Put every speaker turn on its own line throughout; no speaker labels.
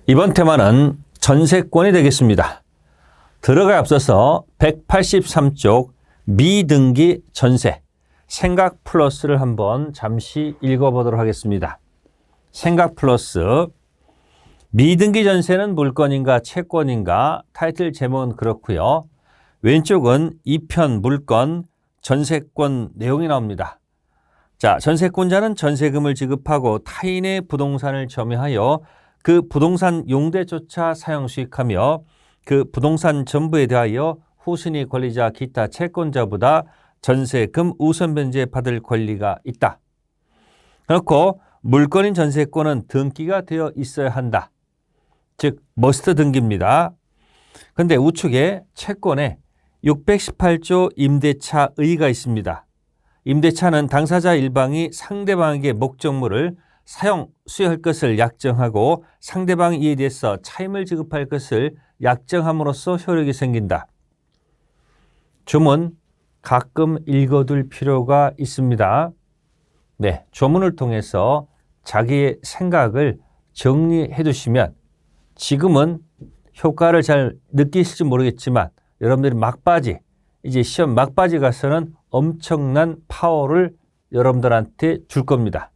이번 테마는 전세권이 되겠습니다. 들어가에 앞서서 183쪽 미등기 전세 생각 플러스를 한번 잠시 읽어보도록 하겠습니다. 생각 플러스 미등기 전세는 물건인가 채권인가 타이틀 제목은 그렇고요. 왼쪽은 2편 물건 전세권 내용이 나옵니다. 자, 전세권자는 전세금을 지급하고 타인의 부동산을 점유하여 그 부동산 용대조차 사용 수익하며 그 부동산 전부에 대하여 후순위 권리자 기타 채권자보다 전세금 우선 변제 받을 권리가 있다. 그렇고 물건인 전세권은 등기가 되어 있어야 한다. 즉 머스트 등기입니다. 그런데 우측에 채권에 618조 임대차 의의가 있습니다. 임대차는 당사자 일방이 상대방에게 목적물을 사용, 수여할 것을 약정하고 상대방이 이에 대해서 차임을 지급할 것을 약정함으로써 효력이 생긴다. 조문 가끔 읽어둘 필요가 있습니다. 네, 조문을 통해서 자기의 생각을 정리해 두시면 지금은 효과를 잘 느끼실지 모르겠지만 여러분들이 막바지, 이제 시험 막바지 가서는 엄청난 파워를 여러분들한테 줄 겁니다.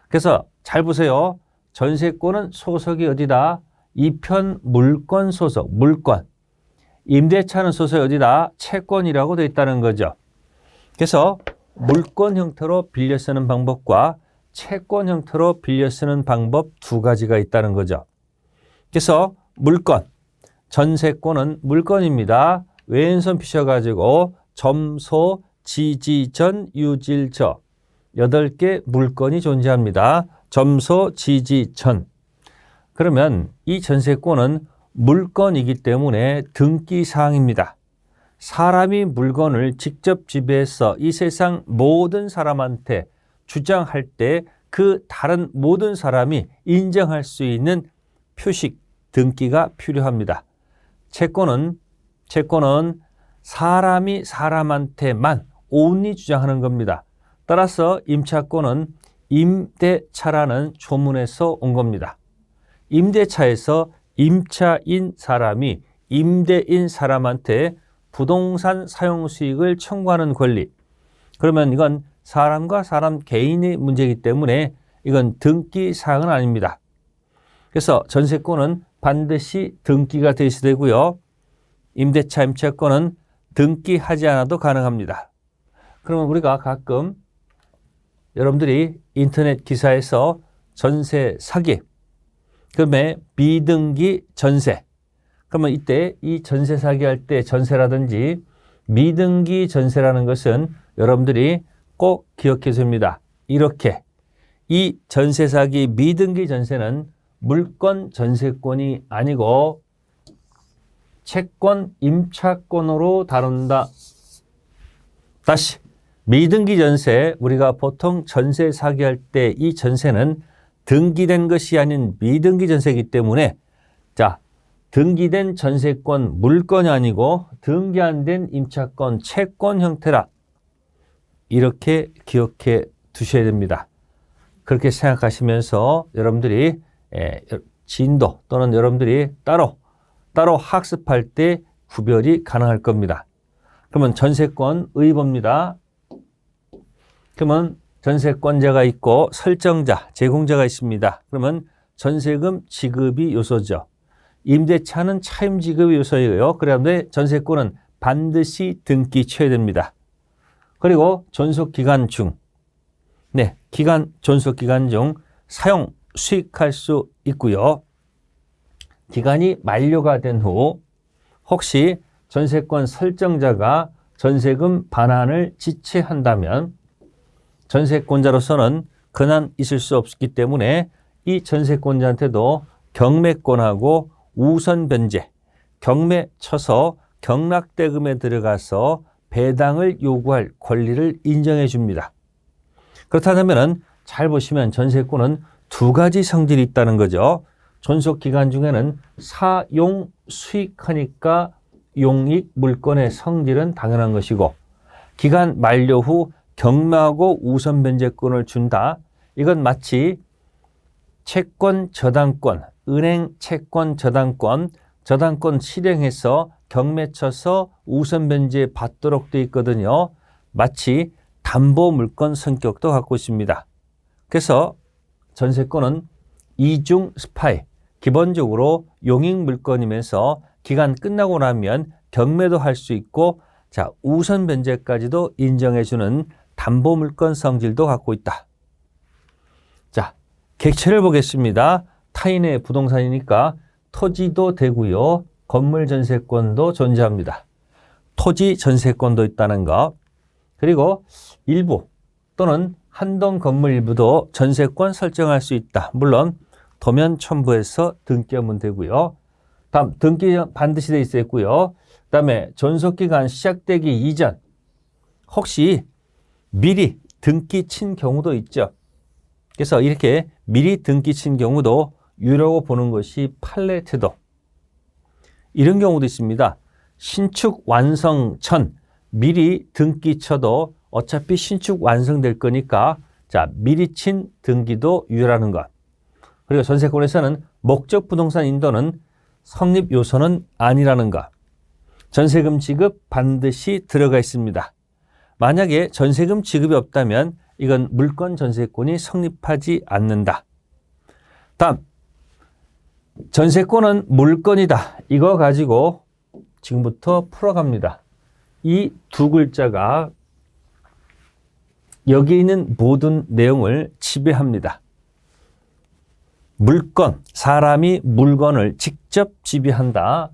그래서 잘 보세요. 전세권은 소속이 어디다? 2편 물건 소속, 물건. 임대차는 소속이 어디다? 채권이라고 되어 있다는 거죠. 그래서 물건 형태로 빌려 쓰는 방법과 채권 형태로 빌려 쓰는 방법 두 가지가 있다는 거죠. 그래서 물건, 전세권은 물건입니다. 왼손 피셔가지고 점소, 지지전, 유질저 8개 물건이 존재합니다. 점소, 지지전. 그러면 이 전세권은 물건이기 때문에 등기사항입니다. 사람이 물건을 직접 지배해서 이 세상 모든 사람한테 주장할 때 그 다른 모든 사람이 인정할 수 있는 표식, 등기가 필요합니다. 채권은 사람이 사람한테만 only 주장하는 겁니다. 따라서 임차권은 임대차라는 조문에서 온 겁니다. 임대차에서 임차인 사람이 임대인 사람한테 부동산 사용 수익을 청구하는 권리. 그러면 이건 사람과 사람 개인의 문제이기 때문에 이건 등기 사항은 아닙니다. 그래서 전세권은 반드시 등기가 되어야 되고요. 임대차, 임차권은 등기하지 않아도 가능합니다. 그러면 우리가 가끔 여러분들이 인터넷 기사에서 전세 사기, 그다음에 미등기 전세. 그러면 이때 이 전세 사기할 때 전세라든지 미등기 전세라는 것은 여러분들이 꼭 기억해 줍니다. 이렇게 이 전세 사기 미등기 전세는 물건 전세권이 아니고 채권 임차권으로 다룬다. 다시 미등기 전세, 우리가 보통 전세 사기할 때 이 전세는 등기된 것이 아닌 미등기 전세이기 때문에 자, 등기된 전세권 물건이 아니고 등기 안 된 임차권 채권 형태라. 이렇게 기억해 두셔야 됩니다. 그렇게 생각하시면서 여러분들이 진도 또는 여러분들이 따로 학습할 때 구별이 가능할 겁니다. 그러면 전세권 의의봅니다. 그러면 전세권자가 있고 설정자, 제공자가 있습니다. 그러면 전세금 지급이 요소죠. 임대차는 차임 지급이 요소예요. 그런데 전세권은 반드시 등기 쳐야 됩니다. 그리고 존속기간 중, 존속기간 중 사용, 수익할 수 있고요. 기간이 만료가 된 후 혹시 전세권 설정자가 전세금 반환을 지체한다면 전세권자로서는 근한 있을 수 없기 때문에 이 전세권자한테도 경매권하고 우선 변제, 경매 쳐서 경락대금에 들어가서 배당을 요구할 권리를 인정해 줍니다. 그렇다면 잘 보시면 전세권은 두 가지 성질이 있다는 거죠. 존속기간 중에는 사용 수익하니까 용익 물건의 성질은 당연한 것이고 기간 만료 후 경매하고 우선 변제권을 준다. 이건 마치 채권 저당권, 은행, 채권, 저당권 실행해서 경매 쳐서 우선 변제 받도록 되어 있거든요. 마치 담보 물건 성격도 갖고 있습니다. 그래서 전세권은 이중 스파이, 기본적으로 용익 물건이면서 기간 끝나고 나면 경매도 할 수 있고 자, 우선 변제까지도 인정해주는 담보 물건 성질도 갖고 있다. 자, 객체를 보겠습니다. 타인의 부동산이니까 토지도 되고요. 건물 전세권도 존재합니다. 토지 전세권도 있다는 거. 그리고 일부 또는 한동 건물 일부도 전세권 설정할 수 있다. 물론 도면 첨부해서 등기하면 되고요. 다음 등기 반드시 돼 있었고요. 그다음에 존속기간 시작되기 이전 혹시 미리 등기 친 경우도 있죠. 그래서 이렇게 미리 등기 친 경우도 유료로 보는 것이 판례 태도. 이런 경우도 있습니다. 신축 완성 전 미리 등기 쳐도 어차피 신축 완성될 거니까 자 미리 친 등기도 유효라는 것. 그리고 전세권에서는 목적 부동산 인도는 성립 요소는 아니라는 것. 전세금 지급 반드시 들어가 있습니다. 만약에 전세금 지급이 없다면 이건 물권 전세권이 성립하지 않는다. 다음 전세권은 물건이다. 이거 가지고 지금부터 풀어갑니다. 이 두 글자가 여기 있는 모든 내용을 지배합니다. 물건, 사람이 물건을 직접 지배한다.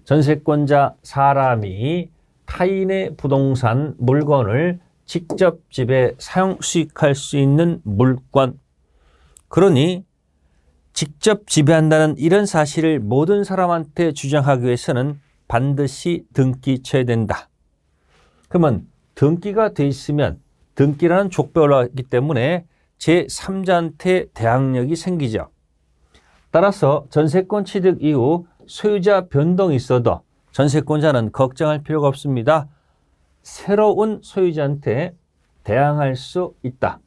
전세권자 사람이 타인의 부동산 물건을 직접 지배 사용 수익할 수 있는 물건. 그러니 직접 지배한다는 이런 사실을 모든 사람한테 주장하기 위해서는 반드시 등기 쳐야 된다. 그러면 등기가 돼 있으면 등기라는 족보에 올라가기 때문에 제3자한테 대항력이 생기죠. 따라서 전세권 취득 이후 소유자 변동이 있어도 전세권자는 걱정할 필요가 없습니다. 새로운 소유자한테 대항할 수 있다.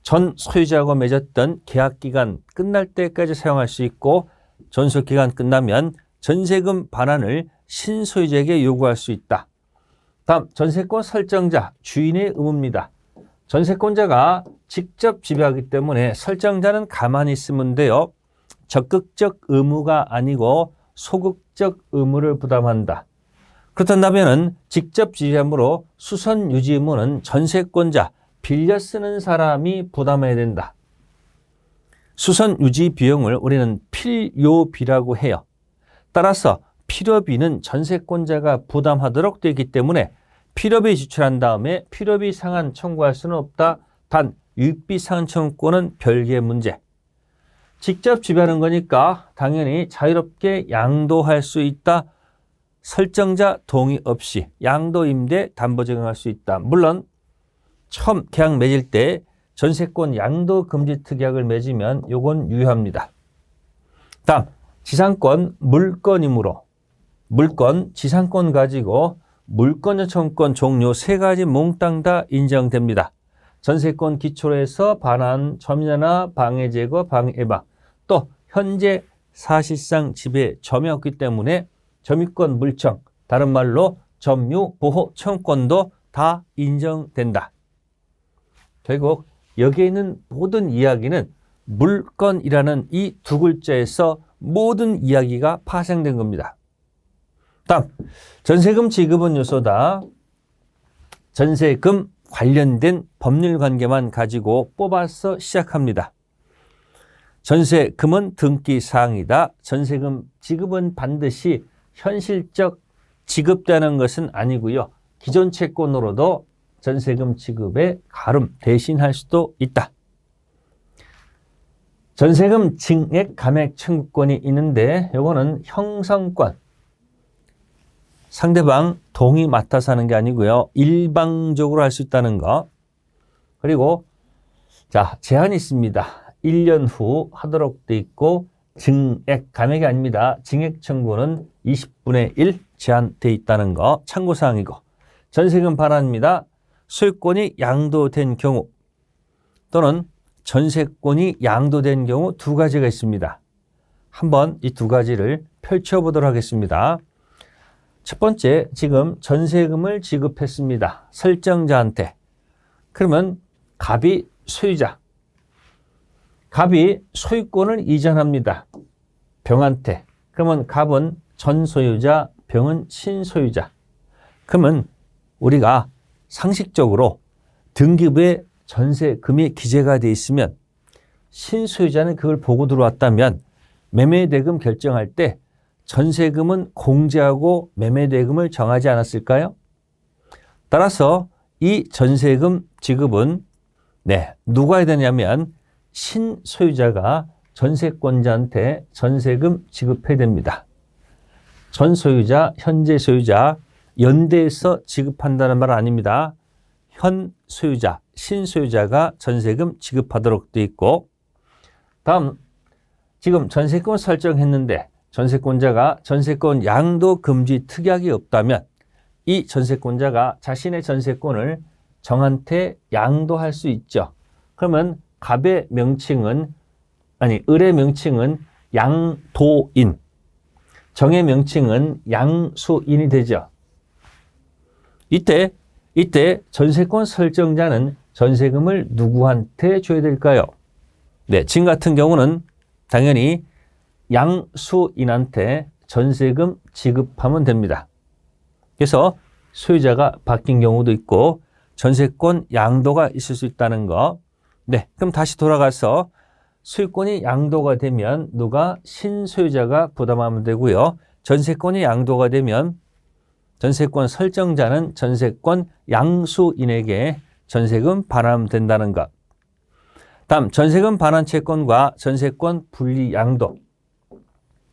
전 소유자하고 맺었던 계약기간 끝날 때까지 사용할 수 있고 존속기간 끝나면 전세금 반환을 신소유자에게 요구할 수 있다. 다음 전세권 설정자, 주인의 의무입니다. 전세권자가 직접 지배하기 때문에 설정자는 가만히 있으면 돼요. 적극적 의무가 아니고 소극적 의무를 부담한다. 그렇다면 직접 지배함으로 수선 유지 의무는 전세권자, 빌려 쓰는 사람이 부담해야 된다. 수선 유지 비용을 우리는 필요비라고 해요. 따라서 필요비는 전세권자가 부담하도록 되기 때문에 필요비 지출한 다음에 필요비 상환 청구할 수는 없다. 단 유익비 상환 청구권은 별개의 문제. 직접 지배하는 거니까 당연히 자유롭게 양도할 수 있다. 설정자 동의 없이 양도 임대 담보 적용할 수 있다. 물론 처음 계약 맺을 때 전세권 양도 금지 특약을 맺으면 요건 유효합니다. 다음 지상권 물건이므로 물건 지상권 가지고 물권 요청권 종료 세 가지 몽땅 다 인정됩니다. 전세권 기초로 해서 반환, 점유나 방해 제거, 방해 예방. 또 현재 사실상 집에 점이 없기 때문에 점유권 물청, 다른 말로 점유 보호 청구권도 다 인정된다. 결국 여기에 있는 모든 이야기는 물건이라는 이 두 글자에서 모든 이야기가 파생된 겁니다. 다음 전세금 지급은 요소다. 전세금 관련된 법률 관계만 가지고 뽑아서 시작합니다. 전세금은 등기 사항이다. 전세금 지급은 반드시 현실적 지급되는 것은 아니고요. 기존 채권으로도 전세금 지급에 가름 대신할 수도 있다. 전세금 증액 감액 청구권이 있는데 이거는 형성권. 상대방 동의 맡아서 하는 게 아니고요. 일방적으로 할 수 있다는 거. 그리고 자 제한이 있습니다. 1년 후 하도록 돼 있고 증액 감액이 아닙니다. 증액 청구는 20분의 1 제한돼 있다는 거 참고사항이고 전세금 반환입니다. 소유권이 양도된 경우 또는 전세권이 양도된 경우 두 가지가 있습니다. 한번 이 두 가지를 펼쳐보도록 하겠습니다. 첫 번째, 지금 전세금을 지급했습니다. 설정자한테. 그러면 갑이 소유자. 갑이 소유권을 이전합니다. 병한테. 그러면 갑은 전소유자, 병은 신소유자. 그러면 우리가 상식적으로 등기부에 전세금이 기재가 되어 있으면 신소유자는 그걸 보고 들어왔다면 매매대금 결정할 때 전세금은 공제하고 매매대금을 정하지 않았을까요? 따라서 이 전세금 지급은 누가 해야 되냐면 신소유자가 전세권자한테 전세금 지급해야 됩니다. 전소유자, 현재 소유자, 연대해서 지급한다는 말 아닙니다. 현 소유자, 신소유자가 전세금 지급하도록 되어 있고, 다음 지금 전세금을 설정했는데 전세권자가 전세권 양도 금지 특약이 없다면 이 전세권자가 자신의 전세권을 정한테 양도할 수 있죠. 그러면 갑의 명칭은 을의 명칭은 양도인, 정의 명칭은 양수인이 되죠. 이때 전세권 설정자는 전세금을 누구한테 줘야 될까요? 지금 같은 경우는 당연히 양수인한테 전세금 지급하면 됩니다. 그래서 소유자가 바뀐 경우도 있고 전세권 양도가 있을 수 있다는 거. 그럼 다시 돌아가서 소유권이 양도가 되면 누가 신소유자가 부담하면 되고요. 전세권이 양도가 되면 전세권 설정자는 전세권 양수인에게 전세금 반환하면 된다는 것. 다음 전세금 반환 채권과 전세권 분리 양도.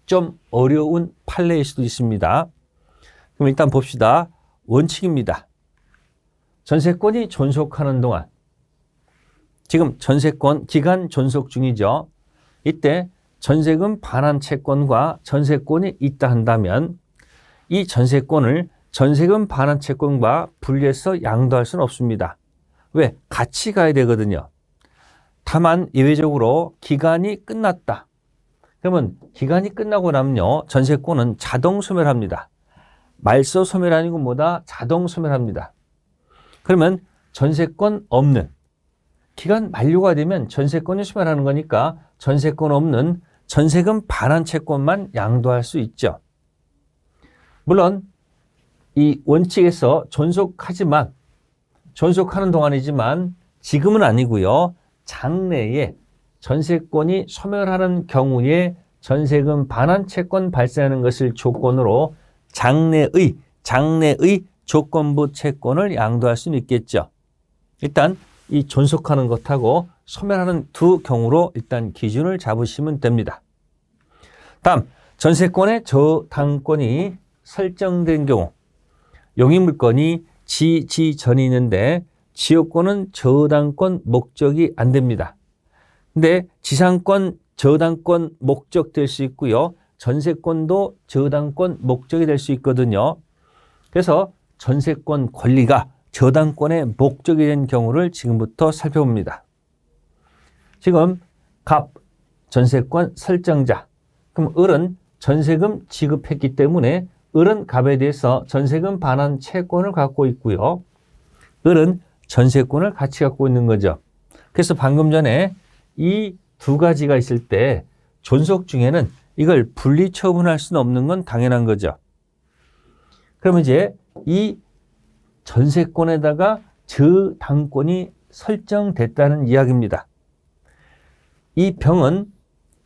좀 어려운 판례일 수도 있습니다. 그럼 일단 봅시다. 원칙입니다. 전세권이 존속하는 동안, 지금 전세권 기간 존속 중이죠. 이때 전세금 반환 채권과 전세권이 있다 한다면 이 전세권을 전세금 반환 채권과 분리해서 양도할 수는 없습니다. 왜? 같이 가야 되거든요. 다만 예외적으로 기간이 끝났다. 그러면 기간이 끝나고 나면요, 전세권은 자동 소멸합니다. 말소 소멸 아니고 뭐다? 자동 소멸합니다. 그러면 전세권 없는, 기간 만료가 되면 전세권이 소멸하는 거니까 전세권 없는 전세금 반환 채권만 양도할 수 있죠. 물론 이 원칙에서 존속하는 동안이지만 지금은 아니고요. 장래에 전세권이 소멸하는 경우에 전세금 반환 채권 발생하는 것을 조건으로 장래의 조건부 채권을 양도할 수는 있겠죠. 일단 이 존속하는 것하고 소멸하는 두 경우로 일단 기준을 잡으시면 됩니다. 다음 전세권의 저당권이 설정된 경우, 용익물건이 지전이 있는데 지역권은 저당권 목적이 안 됩니다. 근데 지상권 저당권 목적 될 수 있고요. 전세권도 저당권 목적이 될 수 있거든요. 그래서 전세권 권리가 저당권의 목적이 된 경우를 지금부터 살펴봅니다. 지금 갑, 전세권 설정자. 그럼 을은 전세금 지급했기 때문에 을은 갑에 대해서 전세금 반환 채권을 갖고 있고요. 을은 전세권을 같이 갖고 있는 거죠. 그래서 방금 전에 이 두 가지가 있을 때 존속 중에는 이걸 분리 처분할 수는 없는 건 당연한 거죠. 그러면 이제 이 전세권에다가 저당권이 설정됐다는 이야기입니다. 이 병은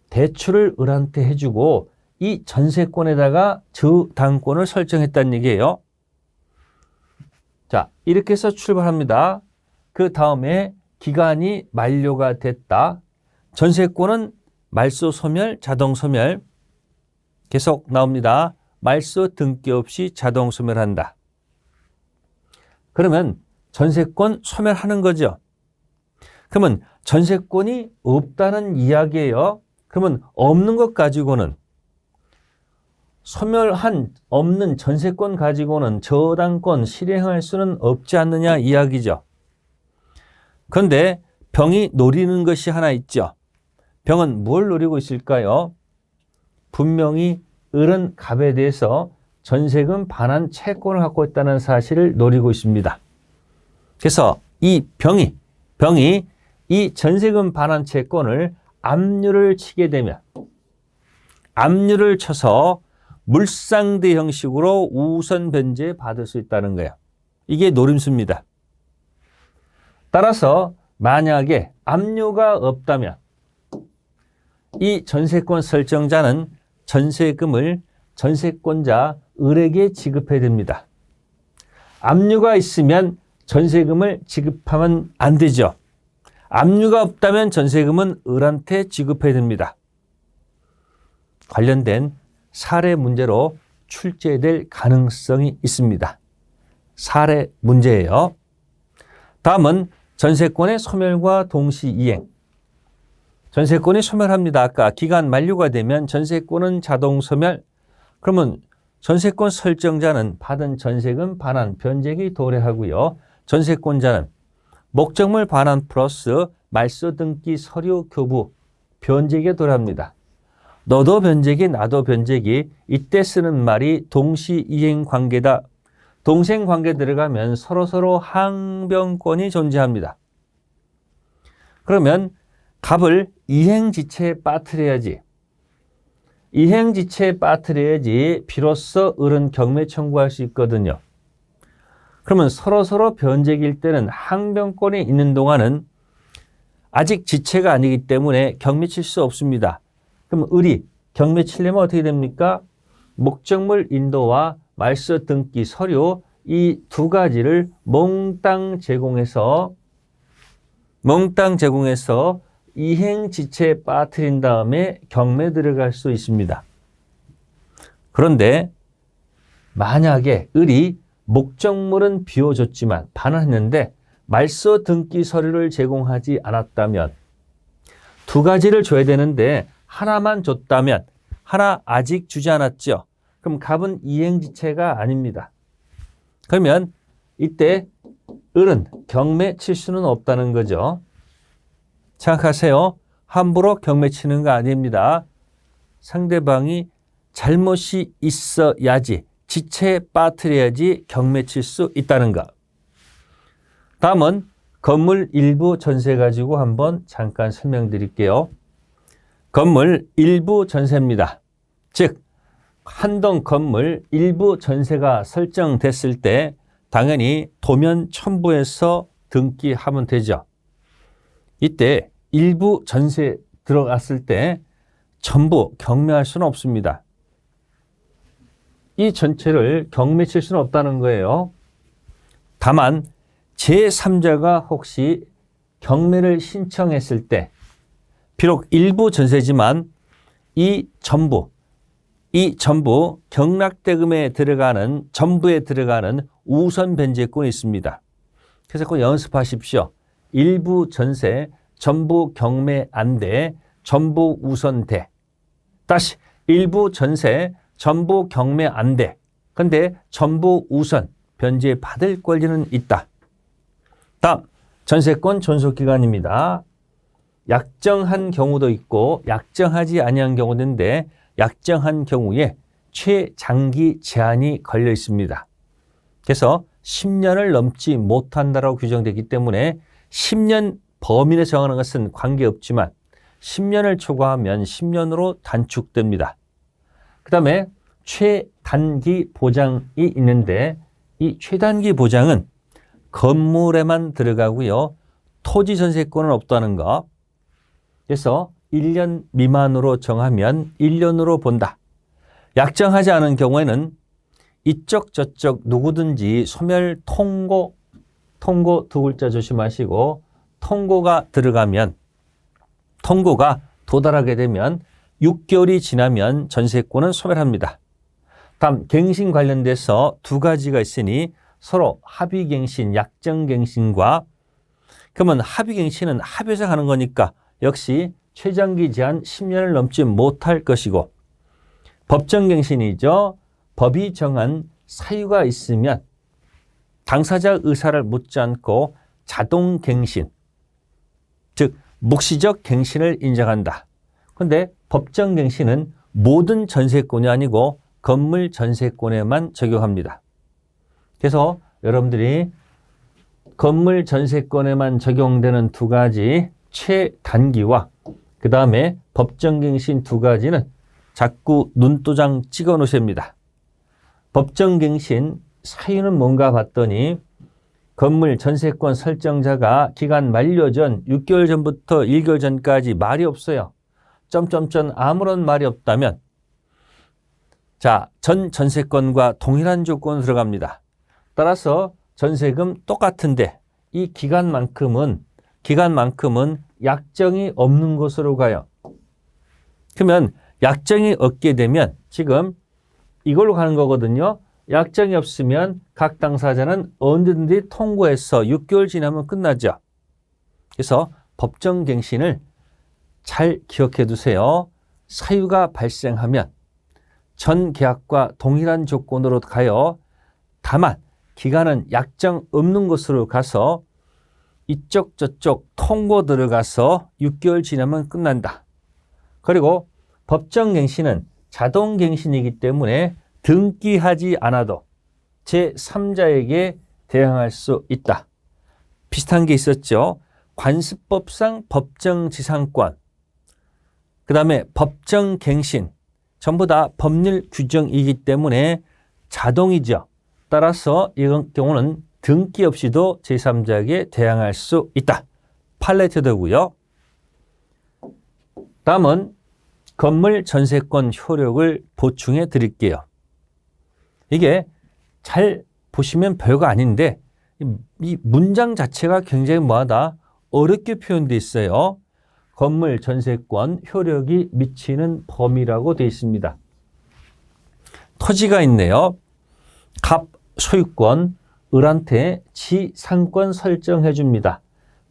대출을 을한테 해주고 이 전세권에다가 저당권을 설정했다는 얘기예요. 자, 이렇게 해서 출발합니다. 그 다음에 기간이 만료가 됐다. 전세권은 말소 소멸, 자동 소멸 계속 나옵니다. 말소 등기 없이 자동 소멸한다. 그러면 전세권 소멸하는 거죠. 그러면 전세권이 없다는 이야기예요. 그러면 없는 것 가지고는, 소멸한 없는 전세권 가지고는 저당권 실행할 수는 없지 않느냐 이야기죠. 그런데 병이 노리는 것이 하나 있죠. 병은 뭘 노리고 있을까요? 분명히 을은 갑에 대해서 전세금 반환 채권을 갖고 있다는 사실을 노리고 있습니다. 그래서 이 병이 이 전세금 반환 채권을 압류를 치게 되면 압류를 쳐서 물상대 형식으로 우선 변제 받을 수 있다는 거예요. 이게 노림수입니다. 따라서 만약에 압류가 없다면 이 전세권 설정자는 전세금을 전세권자 을에게 지급해야 됩니다. 압류가 있으면 전세금을 지급하면 안 되죠. 압류가 없다면 전세금은 을한테 지급해야 됩니다. 관련된 사례 문제로 출제될 가능성이 있습니다. 사례 문제예요. 다음은 전세권의 소멸과 동시 이행. 전세권이 소멸합니다. 아까 기간 만료가 되면 전세권은 자동 소멸. 그러면 전세권 설정자는 받은 전세금 반환 변제기 도래하고요. 전세권자는 목적물 반환 플러스 말소 등기 서류 교부 변제기에 도래합니다. 너도 변제기 나도 변제기 이때 쓰는 말이 동시 이행 관계다. 동생 관계 들어가면 서로서로 항변권이 존재합니다. 그러면 갑을 이행지체에 빠뜨려야지. 이행지체에 빠뜨려야지 비로소 을은 경매 청구할 수 있거든요. 그러면 서로서로 변제기일 때는 항변권이 있는 동안은 아직 지체가 아니기 때문에 경매 칠 수 없습니다. 그럼 을이 경매 치려면 어떻게 됩니까? 목적물 인도와 말소 등기 서류 이 두 가지를 몽땅 제공해서 이행지체에 빠뜨린 다음에 경매 들어갈 수 있습니다. 그런데 만약에 을이 목적물은 비워줬지만 반환했는데 말소 등기 서류를 제공하지 않았다면 두 가지를 줘야 되는데 하나만 줬다면 하나 아직 주지 않았죠. 그럼 갑은 이행지체가 아닙니다. 그러면 이때 을은 경매 칠 수는 없다는 거죠. 생각하세요. 함부로 경매 치는 거 아닙니다. 상대방이 잘못이 있어야지 지체에 빠뜨려야지 경매 칠 수 있다는 것. 다음은 건물 일부 전세 가지고 한번 잠깐 설명드릴게요. 건물 일부 전세입니다. 즉 한 동 건물 일부 전세가 설정됐을 때 당연히 도면 첨부해서 등기하면 되죠. 이때 일부 전세 들어갔을 때 전부 경매할 수는 없습니다. 이 전체를 경매 칠 수는 없다는 거예요. 다만 제3자가 혹시 경매를 신청했을 때 비록 일부 전세지만 이 전부 경락대금에 들어가는 전부에 들어가는 우선 변제권이 있습니다. 그래서 꼭 연습하십시오. 일부 전세, 전부 경매 안 돼, 전부 우선 돼. 다시 일부 전세, 전부 경매 안 돼. 근데 전부 우선 변제 받을 권리는 있다. 다음 전세권 존속기간입니다. 약정한 경우도 있고 약정하지 아니한 경우도 있는데 약정한 경우에 최장기 제한이 걸려 있습니다. 그래서 10년을 넘지 못한다라고 규정되기 때문에 10년 범위 내 정하는 것은 관계없지만 10년을 초과하면 10년으로 단축됩니다. 그 다음에 최단기 보장이 있는데 이 최단기 보장은 건물에만 들어가고요. 토지 전세권은 없다는 거. 그래서 1년 미만으로 정하면 1년으로 본다. 약정하지 않은 경우에는 이쪽 저쪽 누구든지 소멸 통고 두 글자 조심하시고 통고가 들어가면 통고가 도달하게 되면 6개월이 지나면 전세권은 소멸합니다. 다음 갱신 관련돼서 두 가지가 있으니 서로 합의갱신, 약정갱신과 그러면 합의갱신은 합의해서 하는 거니까 역시 최장기 제한 10년을 넘지 못할 것이고 법정갱신이죠. 법이 정한 사유가 있으면 당사자 의사를 묻지 않고 자동갱신, 즉 묵시적 갱신을 인정한다. 그런데 법정갱신은 모든 전세권이 아니고 건물 전세권에만 적용합니다. 그래서 여러분들이 건물 전세권에만 적용되는 두 가지 최단기와 그 다음에 법정갱신 두 가지는 자꾸 눈도장 찍어 놓으셔야 합니다. 법정갱신 사유는 뭔가 봤더니 건물 전세권 설정자가 기간 만료 전 6개월 전부터 1개월 전까지 말이 없어요. 점점점 아무런 말이 없다면 자, 전 전세권과 동일한 조건으로 들어갑니다. 따라서 전세금 똑같은데 이 기간만큼은 약정이 없는 것으로 가요. 그러면 약정이 없게 되면 지금 이걸로 가는 거거든요. 약정이 없으면 각 당사자는 언제든지 통고해서 6개월 지나면 끝나죠. 그래서 법정갱신을 잘 기억해 두세요. 사유가 발생하면 전 계약과 동일한 조건으로 가요. 다만 기간은 약정 없는 곳으로 가서 이쪽 저쪽 통고 들어가서 6개월 지나면 끝난다. 그리고 법정갱신은 자동갱신이기 때문에 등기하지 않아도 제3자에게 대항할 수 있다. 비슷한 게 있었죠. 관습법상 법정지상권, 그 다음에 법정갱신 전부 다 법률 규정이기 때문에 자동이죠. 따라서 이런 경우는 등기 없이도 제3자에게 대항할 수 있다. 판례태도고요. 다음은 건물 전세권 효력을 보충해 드릴게요. 이게 잘 보시면 별거 아닌데 이 문장 자체가 굉장히 뭐하다? 어렵게 표현되어 있어요. 건물 전세권 효력이 미치는 범위라고 되어 있습니다. 토지가 있네요. 갑 소유권, 을한테 지상권 설정해 줍니다.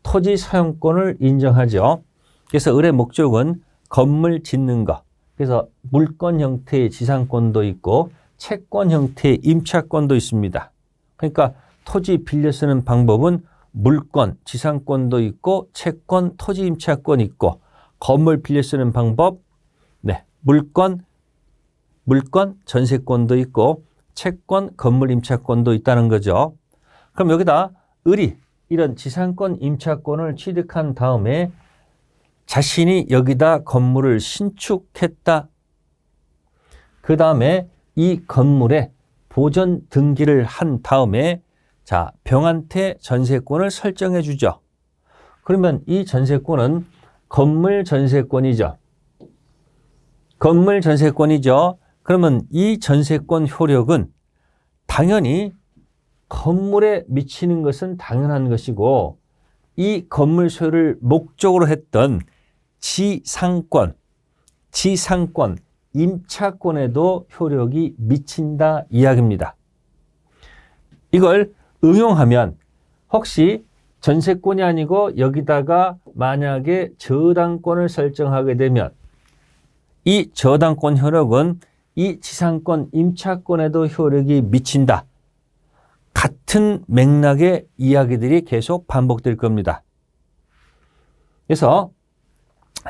토지 사용권을 인정하죠. 그래서 을의 목적은 건물 짓는 것. 그래서 물권 형태의 지상권도 있고 채권 형태의 임차권도 있습니다. 그러니까 토지 빌려 쓰는 방법은 물권, 지상권도 있고 채권, 토지 임차권 있고 건물 빌려 쓰는 방법, 물권, 전세권도 있고 채권, 건물 임차권도 있다는 거죠. 그럼 여기다 을이 이런 지상권, 임차권을 취득한 다음에 자신이 여기다 건물을 신축했다. 그 다음에 이 건물에 보전 등기를 한 다음에 자, 병한테 전세권을 설정해 주죠. 그러면 이 전세권은 건물 전세권이죠. 건물 전세권이죠. 그러면 이 전세권 효력은 당연히 건물에 미치는 것은 당연한 것이고 이 건물 소유를 목적으로 했던 지상권, 임차권에도 효력이 미친다 이야기입니다. 이걸 응용하면 혹시 전세권이 아니고 여기다가 만약에 저당권을 설정하게 되면 이 저당권 효력은 이 지상권, 임차권에도 효력이 미친다. 같은 맥락의 이야기들이 계속 반복될 겁니다. 그래서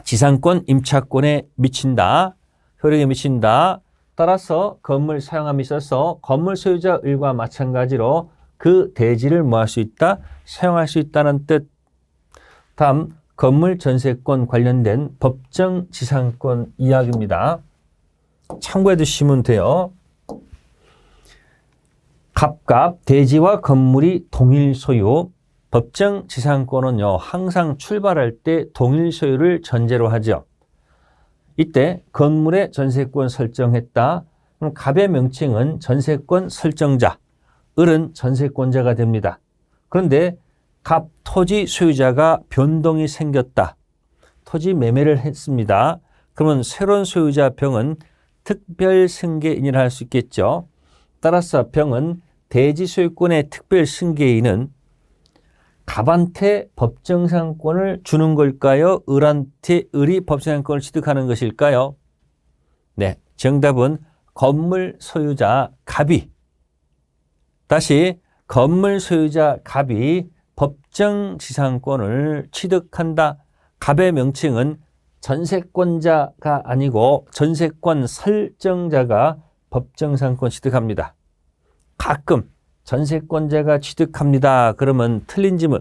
지상권, 임차권에 미친다. 효력에 미친다. 따라서 건물 사용함에 있어서 건물 소유자 을과 마찬가지로 그 대지를 뭐 할 수 있다? 사용할 수 있다는 뜻. 다음 건물 전세권 관련된 법정 지상권 이야기입니다. 참고해 두시면 돼요. 갑갑 대지와 건물이 동일 소유. 법정 지상권은요, 항상 출발할 때 동일 소유를 전제로 하죠. 이때 건물의 전세권 설정했다. 그럼 갑의 명칭은 전세권 설정자, 을은 전세권자가 됩니다. 그런데 갑 토지 소유자가 변동이 생겼다. 토지 매매를 했습니다. 그러면 새로운 소유자 병은 특별 승계인이라 할 수 있겠죠. 따라서 병은 대지 소유권의 특별 승계인은 갑한테 법정상권을 주는 걸까요? 을한테 을이 법정상권을 취득하는 것일까요? 네, 정답은 건물 소유자 갑이, 다시 건물 소유자 갑이 법정지상권을 취득한다. 갑의 명칭은 전세권자가 아니고 전세권 설정자가 법정상권 취득합니다. 가끔 전세권자가 취득합니다. 그러면 틀린 점은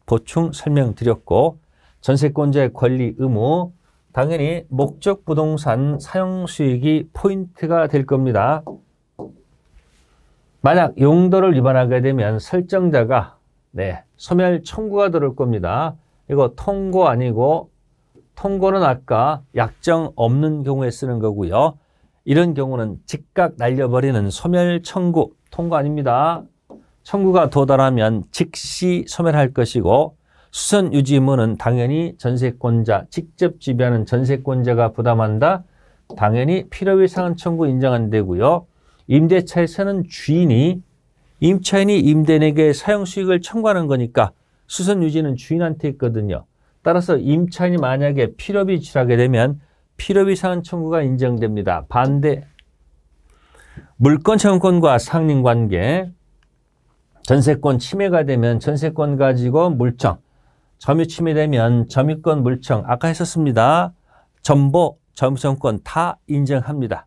보충 설명드렸고, 전세권자의 권리 의무, 당연히 목적 부동산 사용 수익이 포인트가 될 겁니다. 만약 용도를 위반하게 되면 설정자가 소멸 청구가 들어올 겁니다. 이거 통고 아니고, 통고는 아까 약정 없는 경우에 쓰는 거고요. 이런 경우는 즉각 날려버리는 소멸 청구, 통고 아닙니다. 청구가 도달하면 즉시 소멸할 것이고, 수선 유지 의무는 당연히 전세권자, 직접 지배하는 전세권자가 부담한다. 당연히 필요비 상한 청구 인정 안 되고요. 임대차에서는 주인이, 임차인이 임대인에게 사용 수익을 청구하는 거니까 수선 유지는 주인한테 있거든요. 따라서 임차인이 만약에 필요비 지출하게 되면 필요비 상한 청구가 인정됩니다. 반대, 물권 청구권과 상린관계, 전세권 침해가 되면 전세권 가지고 물청, 점유 침해되면 점유권 물청, 아까 했었습니다. 전보, 점유권권 다 인정합니다.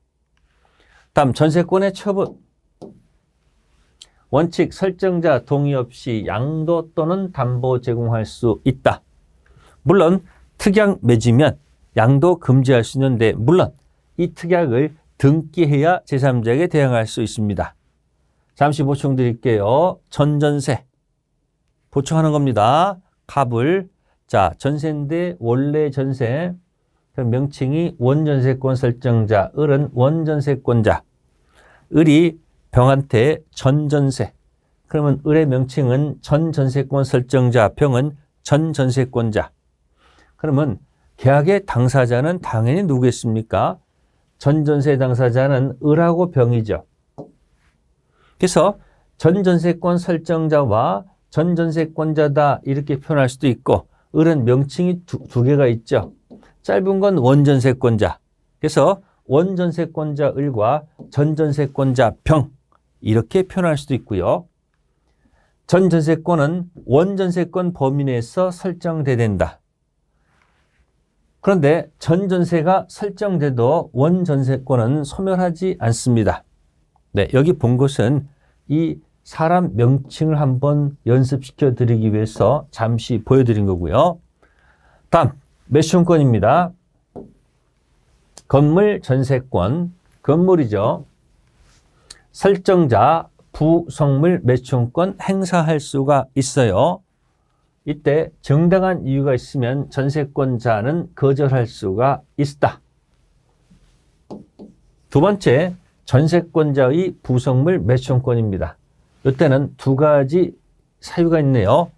다음 전세권의 처분. 원칙 설정자 동의 없이 양도 또는 담보 제공할 수 있다. 물론 특약 맺으면 양도 금지할 수 있는데, 물론 이 특약을 등기해야 제3자에게 대항할 수 있습니다. 잠시 보충 드릴게요. 전전세 보충하는 겁니다. 갑을, 자, 전세인데 원래 전세, 명칭이 원전세권 설정자, 을은 원전세권자, 을이 병한테 전전세, 그러면 을의 명칭은 전전세권 설정자, 병은 전전세권자. 그러면 계약의 당사자는 당연히 누구겠습니까? 전전세 당사자는 을하고 병이죠. 그래서 전전세권 설정자와 전전세권자다 이렇게 표현할 수도 있고, 을은 명칭이 두 개가 있죠. 짧은 건 원전세권자, 그래서 원전세권자 을과 전전세권자 병 이렇게 표현할 수도 있고요. 전전세권은 원전세권 범위 내에서 설정돼야 된다. 그런데 전전세가 설정돼도 원전세권은 소멸하지 않습니다. 여기 본 것은 이 사람 명칭을 한번 연습시켜 드리기 위해서 잠시 보여드린 거고요. 다음, 매수권입니다. 건물 전세권, 건물이죠. 설정자, 부속물 매수권 행사할 수가 있어요. 이때 정당한 이유가 있으면 전세권자는 거절할 수가 있다. 두 번째, 전세권자의 부속물 매수권입니다. 이때는 두 가지 사유가 있네요.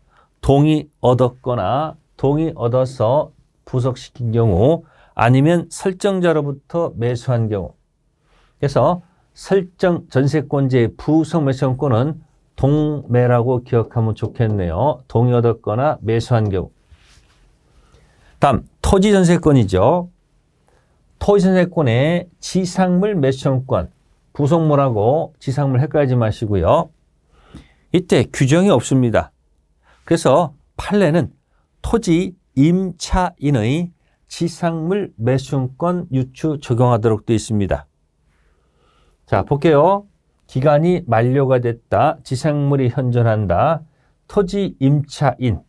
동의 얻었거나 동의 얻어서 부속시킨 경우, 아니면 설정자로부터 매수한 경우. 그래서 전세권자의 부속 매수권은 동매라고 기억하면 좋겠네요. 동의 얻었거나 매수한 경우. 다음, 토지전세권이죠. 토지전세권의 지상물 매수권, 부속물하고 지상물 헷갈리지 마시고요. 이때 규정이 없습니다. 그래서 판례는 토지 임차인의 지상물 매수권 유추 적용하도록 되어 있습니다. 자, 볼게요. 기간이 만료가 됐다. 지상물이 현존한다. 토지 임차인.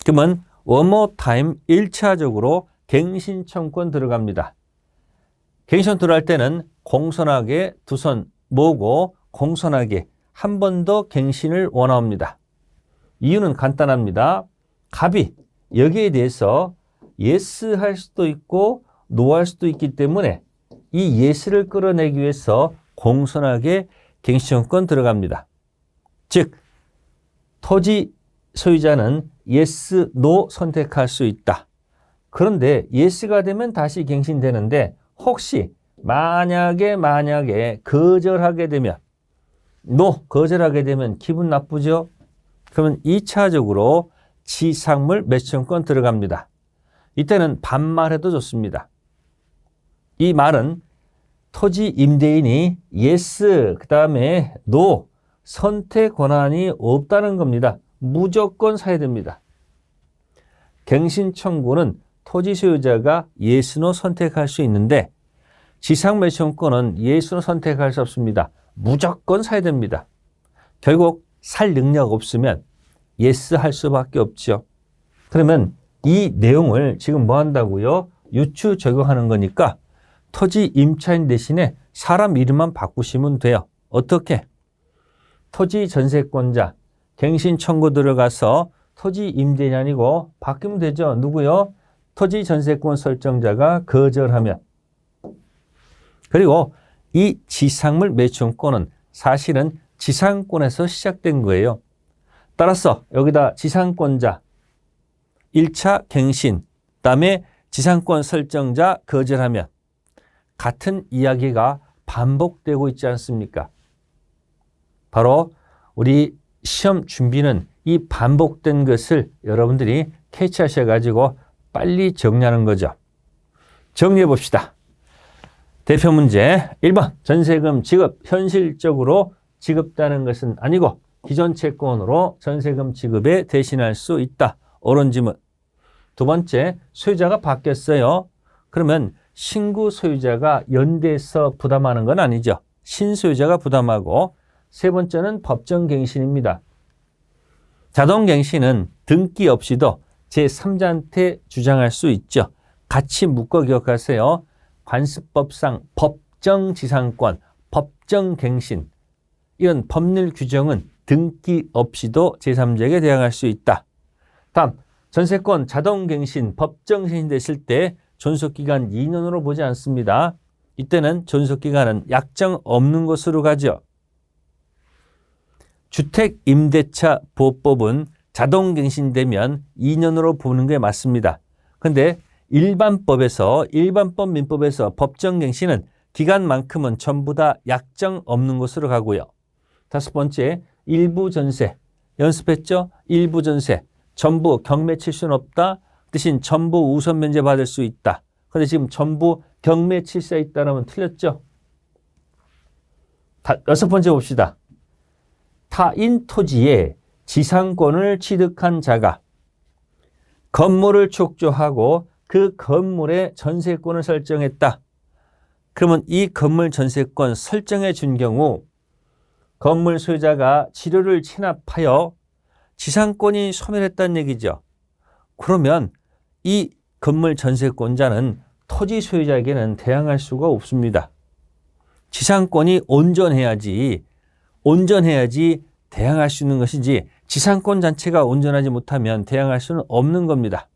그러면 one more time 1차적으로 갱신 청구권 들어갑니다. 갱신 들어갈 때는 공손하게 두 손 모으고 공손하게 한 번 더 갱신을 원합니다. 이유는 간단합니다. 갑이 여기에 대해서 yes 할 수도 있고 no 할 수도 있기 때문에 이 yes를 끌어내기 위해서 공손하게 갱신청구권 들어갑니다. 즉, 토지 소유자는 yes, no 선택할 수 있다. 그런데 yes가 되면 다시 갱신되는데, 혹시 만약에 거절하게 되면, no 거절하게 되면 기분 나쁘죠? 그러면 2차적으로 지상물 매수청구권 들어갑니다. 이때는 반말해도 좋습니다. 이 말은 토지 임대인이 yes, 그 다음에 no 선택 권한이 없다는 겁니다. 무조건 사야 됩니다. 갱신 청구는 토지 소유자가 예스노 선택할 수 있는데 지상 매수권은 예스노 선택할 수 없습니다. 무조건 사야 됩니다. 결국 살 능력 없으면 예스 할 수밖에 없죠. 그러면 이 내용을 지금 뭐 한다고요? 유추 적용하는 거니까 토지 임차인 대신에 사람 이름만 바꾸시면 돼요. 어떻게? 토지 전세권자 갱신 청구 들어가서 토지 임대인이 아니고 바뀌면 되죠. 누구요? 토지 전세권 설정자가 거절하면. 그리고 이 지상물 매춘권은 사실은 지상권에서 시작된 거예요. 따라서 여기다 지상권자 1차 갱신, 그다음에 지상권 설정자 거절하면 같은 이야기가 반복되고 있지 않습니까? 바로 우리 시험 준비는 이 반복된 것을 여러분들이 캐치하셔가지고 빨리 정리하는 거죠. 정리해 봅시다. 대표 문제 1번 전세금 지급 현실적으로 지급되는 것은 아니고 기존 채권으로 전세금 지급에 대신할 수 있다. 옳은 지문. 두 번째 소유자가 바뀌었어요. 그러면 신규 소유자가 연대해서 부담하는 건 아니죠. 신소유자가 부담하고 세 번째는 법정갱신입니다. 자동갱신은 등기 없이도 제3자한테 주장할 수 있죠. 같이 묶어 기억하세요. 관습법상 법정지상권, 법정갱신 이런 법률 규정은 등기 없이도 제3자에게 대항할 수 있다. 다음 전세권 자동갱신, 법정갱신 됐을 때 존속기간 2년으로 보지 않습니다. 이때는 존속기간은 약정 없는 것으로 가죠. 주택임대차 보호법은 자동갱신되면 2년으로 보는 게 맞습니다. 그런데 일반법 민법에서 법정갱신은 기간만큼은 전부 다 약정 없는 것으로 가고요. 다섯 번째, 일부 전세. 연습했죠? 일부 전세. 전부 경매 칠 수는 없다. 대신 전부 우선 면제 받을 수 있다. 그런데 지금 전부 경매 칠 수 있다라면 틀렸죠? 여섯 번째 봅시다. 타인 토지에 지상권을 취득한 자가 건물을 축조하고 그 건물의 전세권을 설정했다. 그러면 이 건물 전세권 설정해 준 경우 건물 소유자가 지료를 체납하여 지상권이 소멸했다는 얘기죠. 그러면 이 건물 전세권자는 토지 소유자에게는 대항할 수가 없습니다. 지상권이 온전해야지 대항할 수 있는 것이지 지상권 자체가 온전하지 못하면 대항할 수는 없는 겁니다.